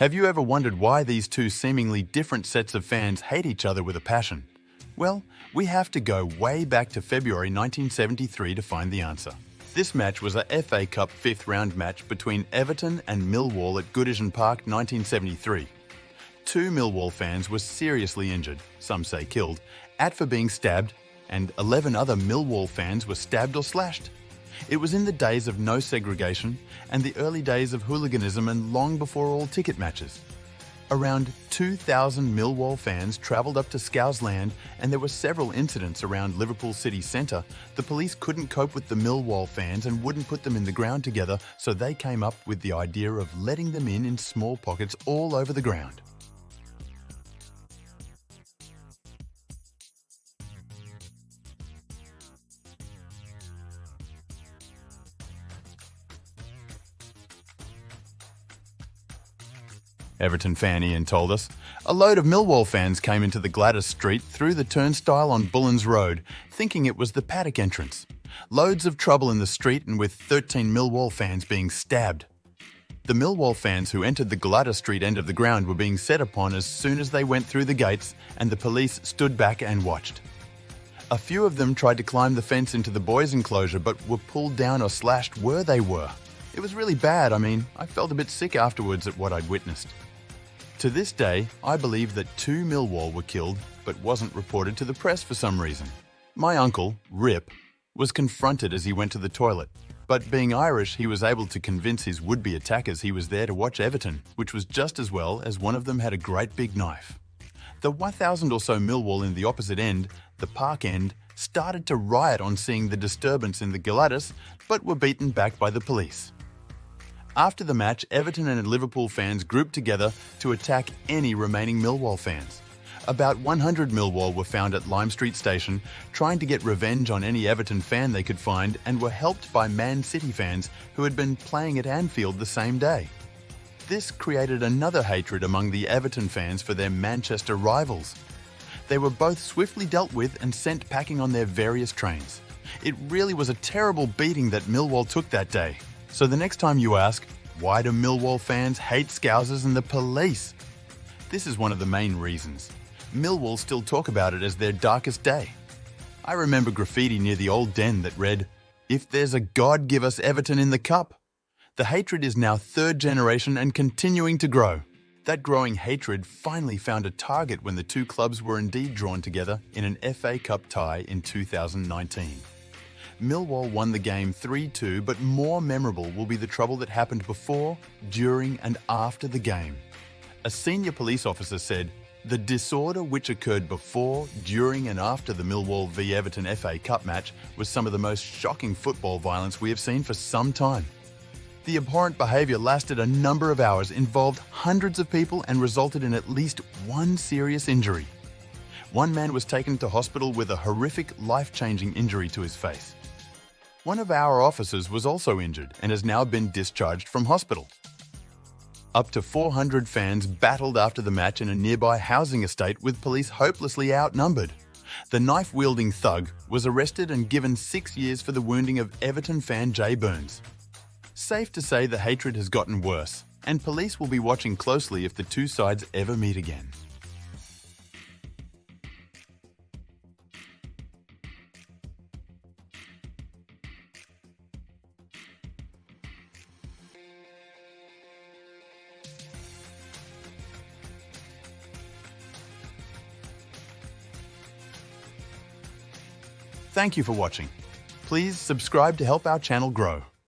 Have you ever wondered why these two seemingly different sets of fans hate each other with a passion? Well, we have to go way back to February 1973 to find the answer. This match was a FA Cup fifth round match between Everton and Millwall at Goodison Park 1973. Two Millwall fans were seriously injured, some say killed, for being stabbed, and 11 other Millwall fans were stabbed or slashed. It was in the days of no segregation and the early days of hooliganism and long before all ticket matches. Around 2,000 Millwall fans travelled up to Scouse Land, and there were several incidents around Liverpool city centre. The police couldn't cope with the Millwall fans and wouldn't put them in the ground together, so they came up with the idea of letting them in small pockets all over the ground. Everton fan Ian told us, a load of Millwall fans came into the Gladys Street through the turnstile on Bullens Road, thinking it was the paddock entrance. Loads of trouble in the street and with 13 Millwall fans being stabbed. The Millwall fans who entered the Gladys Street end of the ground were being set upon as soon as they went through the gates, and the police stood back and watched. A few of them tried to climb the fence into the boys' enclosure but were pulled down or slashed where they were. It was really bad. I felt a bit sick afterwards at what I'd witnessed. To this day, I believe that 2 Millwall were killed, but wasn't reported to the press for some reason. My uncle, Rip, was confronted as he went to the toilet, but being Irish, he was able to convince his would-be attackers he was there to watch Everton, which was just as well as one of them had a great big knife. The 1,000 or so Millwall in the opposite end, the park end, started to riot on seeing the disturbance in the Gladys, but were beaten back by the police. After the match, Everton and Liverpool fans grouped together to attack any remaining Millwall fans. About 100 Millwall were found at Lime Street Station, trying to get revenge on any Everton fan they could find, and were helped by Man City fans who had been playing at Anfield the same day. This created another hatred among the Everton fans for their Manchester rivals. They were both swiftly dealt with and sent packing on their various trains. It really was a terrible beating that Millwall took that day. So the next time you ask, why do Millwall fans hate Scousers and the police? This is one of the main reasons. Millwall still talk about it as their darkest day. I remember graffiti near the old den that read, "If there's a God, give us Everton in the cup." The hatred is now third generation and continuing to grow. That growing hatred finally found a target when the two clubs were indeed drawn together in an FA Cup tie in 2019. Millwall won the game 3-2, but more memorable will be the trouble that happened before, during and after the game. A senior police officer said, "The disorder which occurred before, during and after the Millwall v Everton FA Cup match was some of the most shocking football violence we have seen for some time. The abhorrent behaviour lasted a number of hours, involved hundreds of people and resulted in at least one serious injury. One man was taken to hospital with a horrific, life-changing injury to his face. One of our officers was also injured and has now been discharged from hospital." Up to 400 fans battled after the match in a nearby housing estate with police hopelessly outnumbered. The knife-wielding thug was arrested and given 6 years for the wounding of Everton fan Jay Burns. Safe to say the hatred has gotten worse, and police will be watching closely if the two sides ever meet again. Thank you for watching. Please subscribe to help our channel grow.